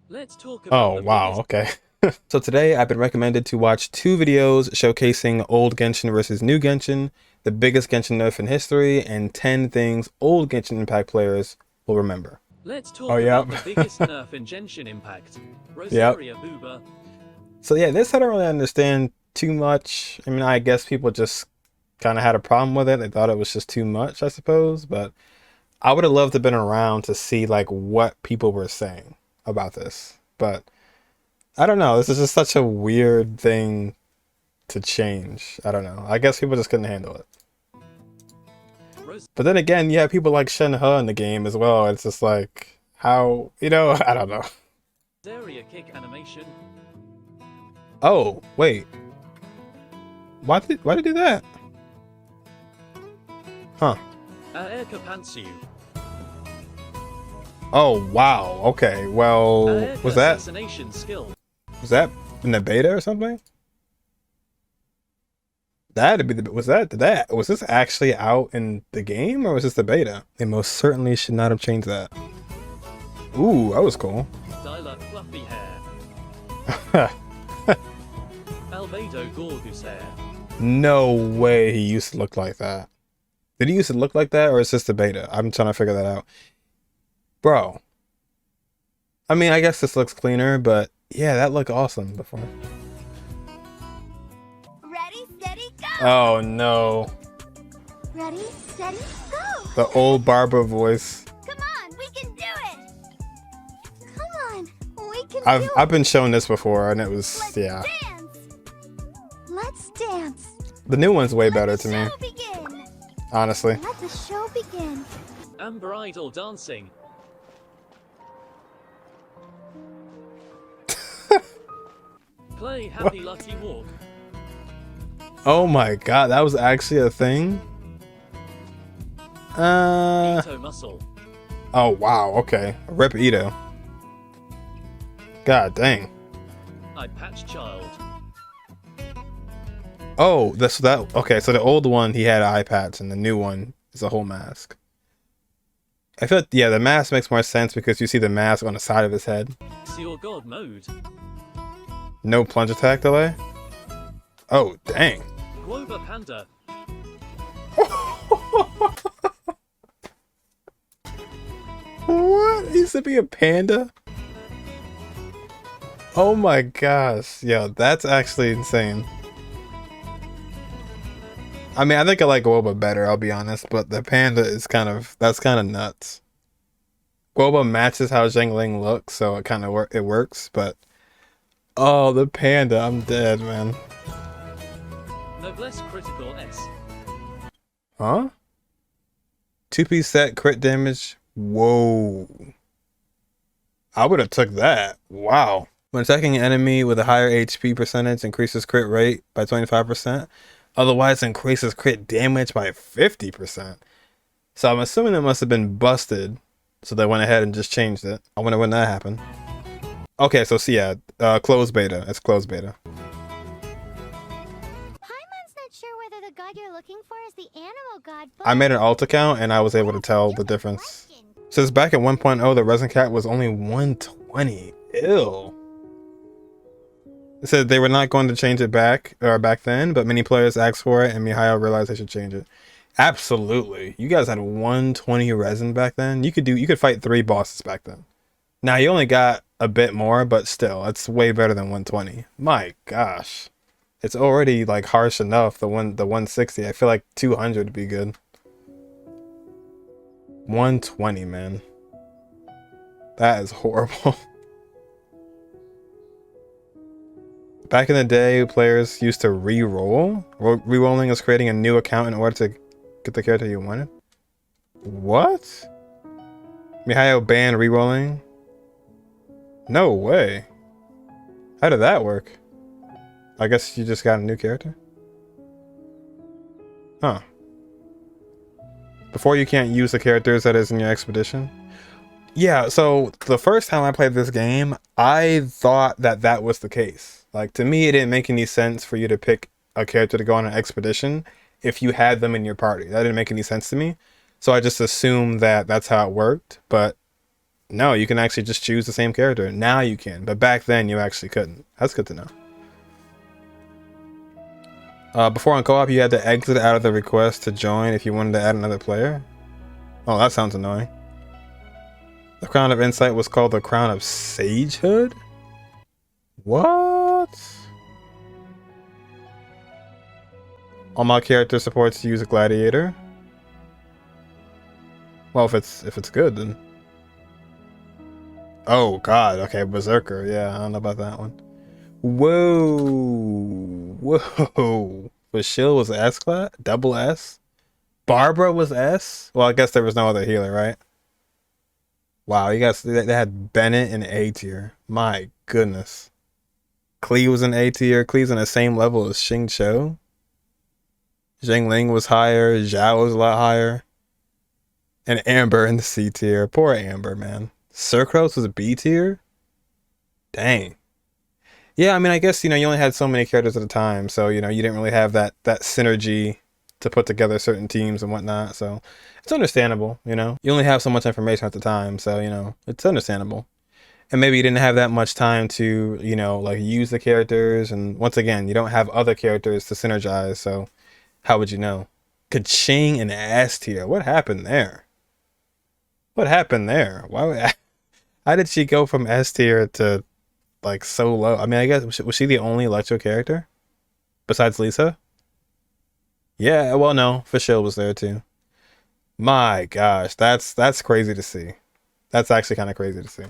Let's talk about Oh, the wow, biggest. okay. So today I've been recommended to watch two videos showcasing old Genshin versus new Genshin, the biggest Genshin nerf in history, and 10 things old Genshin Impact players will remember. Let's Oh, talk yep. about the biggest nerf in Genshin Impact. Yep. Rosaria Booba. So yeah, this I don't really understand too much. I mean, I guess people just kind of had a problem with it. They thought it was just too much, I suppose, but I would have loved to have been around to see like what people were saying about this. But I don't know. This is just such a weird thing to change. I don't know. I guess people just couldn't handle it. But then again, you have people like Shen He in the game as well. It's just like how I don't know. Rosaria kick animation. Oh wait, why did they do that? Huh? Aerka Pantsu. Oh wow. Okay. Well, Aerka was that assassination skill. was that in the beta or something? That'd be the was this actually out in the game or was this the beta? They most certainly should not have changed that. Ooh, that was cool. Styler fluffy hair. Albedo gorgeous hair. No way he used to look like that. Did he used to look like that or is this the beta? I'm trying to figure that out. Bro. I mean, I guess this looks cleaner, but yeah, that looked awesome before. Ready, steady, go! Oh no. Ready, steady, go! The old Barbara voice. Come on, we can do it! Come on, we can I've do I've it! been shown this before and it was Let's yeah. dance! Let's dance! The new one's way Let better the to me, show begin! honestly. Let the show begin! Amber Idol dancing. Play Happy Lucky Walk. Oh my god, that was actually a thing? Ito muscle. Oh wow, okay. Rip Ito. God dang. Eye patch child. Oh, okay, so the old one he had eye patch and the new one is a whole mask. I feel like, yeah, the mask makes more sense because you see the mask on the side of his head. See your god mode. No plunge attack delay? Oh, dang. Guoba Panda. What? He used to be a panda? Oh my gosh. Yo, that's actually insane. I mean, I think I like Guoba better, I'll be honest, but the panda is that's kind of nuts. Guoba matches how Zhengling looks, so it works, but oh, the panda, I'm dead, man. Noblesse critical S. Huh? 2-piece set crit damage. Whoa. I would have took that. Wow. When attacking an enemy with a higher HP percentage, increases crit rate by 25%. Otherwise, increases crit damage by 50%. So I'm assuming it must have been busted. So they went ahead and just changed it. I wonder when that happened. Okay, so see, yeah, closed beta. It's closed beta. Paimon's not sure whether the god you're looking for is the animal god, but... I made an alt account and I was able to tell the difference. Since back at 1.0, the resin cap was only 120. Ew. It said they were not going to change it back then, but many players asked for it and Mihail realized they should change it. Absolutely. You guys had 120 resin back then. You could fight 3 bosses back then. Now you only got a bit more, but still, it's way better than 120. My gosh. It's already like harsh enough, the 160. I feel like 200 would be good. 120, man. That is horrible. Back in the day, players used to re-roll. Re-rolling is creating a new account in order to get the character you wanted. What? Mihail banned re-rolling? No way. How did that work? I guess you just got a new character? Huh. Before you can't use the characters that is in your expedition? Yeah, so the first time I played this game, I thought that was the case. Like, to me, it didn't make any sense for you to pick a character to go on an expedition if you had them in your party. That didn't make any sense to me. So I just assumed that that's how it worked. But No, you can actually just choose the same character. Now you can, but back then you actually couldn't. That's good to know. Before on co-op, you had to exit out of the request to join if you wanted to add another player. Oh, that sounds annoying. The Crown of Insight was called the Crown of Sagehood? What? All my character supports use a gladiator. Well, if it's good, then. Oh God, okay, Berserker. Yeah, I don't know about that one. Whoa, whoa. Shield was S class, double S. Barbara was S. Well, I guess there was no other healer, right? Wow, you guys, they had Bennett in A tier. My goodness. Klee was in A tier. Klee's in the same level as Xing Cho. Zheng Ling was higher. Zhao was a lot higher. And Amber in the C tier. Poor Amber, man. Circros was a B tier? Dang. Yeah, I mean, I guess, you only had so many characters at a time. So, you didn't really have that synergy to put together certain teams and whatnot. So it's understandable, You only have so much information at the time. So, it's understandable. And maybe you didn't have that much time to, like use the characters. And once again, you don't have other characters to synergize. So how would you know? Kaching and S tier. What happened there? What happened there? How did she go from S tier to like so low? I mean, I guess was she the only Electro character besides Lisa? Yeah, well, no, Fischl was there too. My gosh, that's crazy to see. That's actually kind of crazy to see.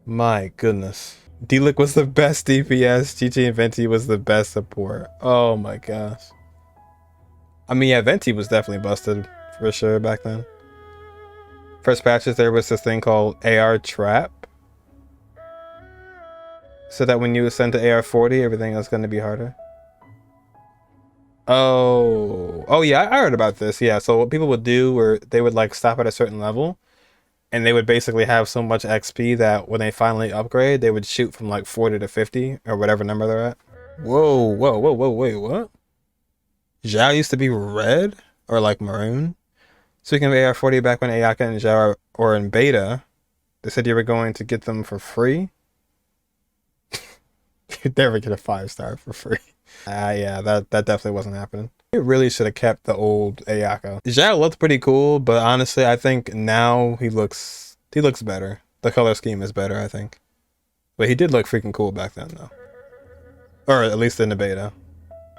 My goodness. D-Lick was the best DPS. GG and Venti was the best support. Oh my gosh. I mean, yeah, Venti was definitely busted for sure back then. First patches, there was this thing called AR Trap. So that when you ascend to AR 40, everything is going to be harder. Oh yeah, I heard about this. Yeah, so what people would do were they would like stop at a certain level and they would basically have so much XP that when they finally upgrade, they would shoot from like 40 to 50 or whatever number they're at. Whoa, wait, what? Zhao used to be red or like maroon? Speaking of AR 40, back when Ayaka and Zhao were in beta, they said you were going to get them for free. You'd never get a 5-star for free. Yeah, that definitely wasn't happening. It really should have kept the old Ayaka. Zhao looked pretty cool, but honestly, I think now he looks better. The color scheme is better, I think. But he did look freaking cool back then, though. Or at least in the beta.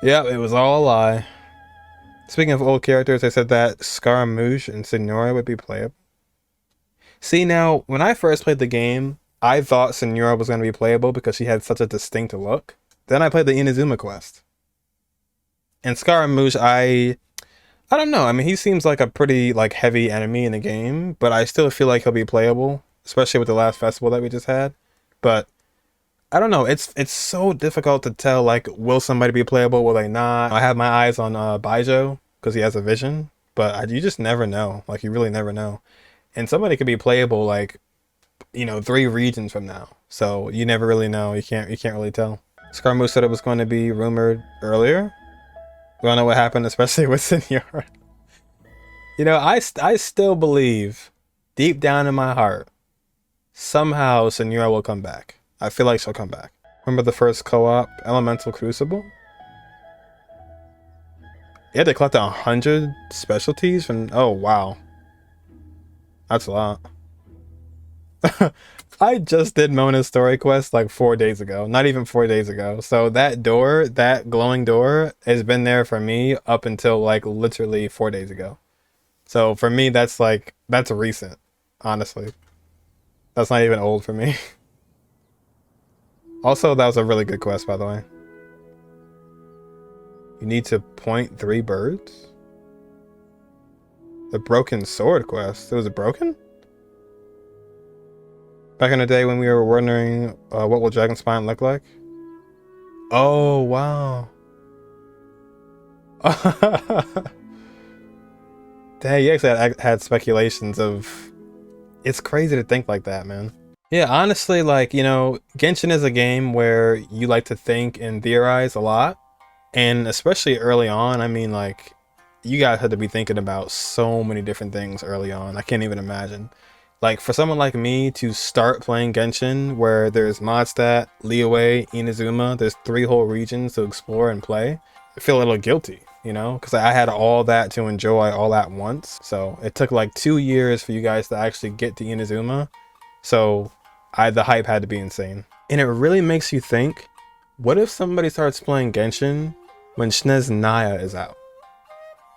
Yep, it was all a lie. Speaking of old characters, they said that Scaramouche and Signora would be playable. See, now, when I first played the game, I thought Signora was going to be playable because she had such a distinct look. Then I played the Inazuma quest. And Scaramouche, I don't know. I mean, he seems like a pretty like heavy enemy in the game, but I still feel like he'll be playable, especially with the last festival that we just had. But I don't know. It's so difficult to tell, like, will somebody be playable, will they not? I have my eyes on Baijo because he has a vision, but you just never know. Like, you really never know. And somebody could be playable, like, 3 regions from now. So you never really know. You can't really tell. Scaramouche said it was going to be rumored earlier. We don't know what happened, especially with Signora. I still believe, deep down in my heart, somehow Signora will come back. I feel like she'll come back. Remember the first co-op, Elemental Crucible? You had to collect 100 specialties from... Oh, wow. That's a lot. I just did Mona's story quest like 4 days ago. Not even 4 days ago. So that door, that glowing door, has been there for me up until like literally 4 days ago. So for me, that's recent, honestly. That's not even old for me. Also, that was a really good quest, by the way. You need to point 3 birds? The broken sword quest. Was it broken? Back in the day when we were wondering what will Dragon Spine look like? Oh, wow. Dang, you actually had speculations of... It's crazy to think like that, man. Yeah, honestly, like, Genshin is a game where you like to think and theorize a lot. And especially early on, I mean, like, you guys had to be thinking about so many different things early on. I can't even imagine. Like, for someone like me to start playing Genshin, where there's Mondstadt, Liyue, Inazuma, there's 3 whole regions to explore and play, I feel a little guilty, you know, because I had all that to enjoy all at once. So it took like 2 years for you guys to actually get to Inazuma. So the hype had to be insane. And it really makes you think, what if somebody starts playing Genshin when Shnez Naya is out?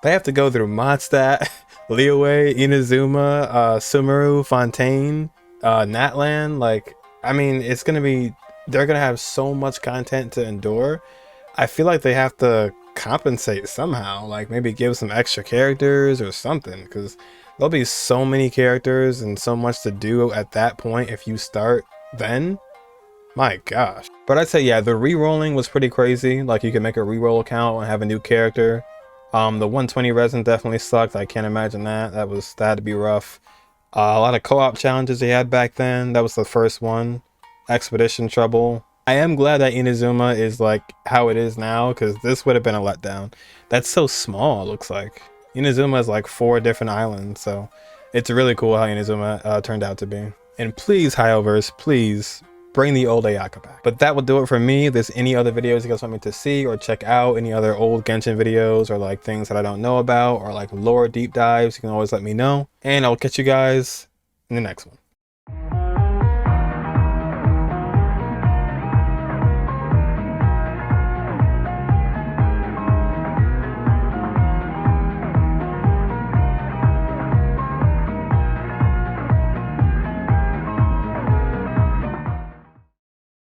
They have to go through Mondstadt, Liyue, Inazuma, Sumeru, Fontaine, Natlan. Like, I mean, it's gonna be, they're gonna have so much content to endure. I feel like they have to compensate somehow, like maybe give some extra characters or something, because there'll be so many characters and so much to do at that point if you start then. My gosh. But I'd say, yeah, the re-rolling was pretty crazy. Like, you can make a re-roll account and have a new character. The 120 resin definitely sucked. I can't imagine that. That had to be rough. A lot of co-op challenges they had back then. That was the first one. Expedition Trouble. I am glad that Inazuma is like how it is now, because this would have been a letdown. That's so small, it looks like. Inazuma is like 4 different islands, so it's really cool how Inazuma turned out to be. And please, Hyoverse, please bring the old Ayaka back. But that will do it for me. If there's any other videos you guys want me to see or check out, any other old Genshin videos or like things that I don't know about or like lore deep dives, you can always let me know. And I'll catch you guys in the next one.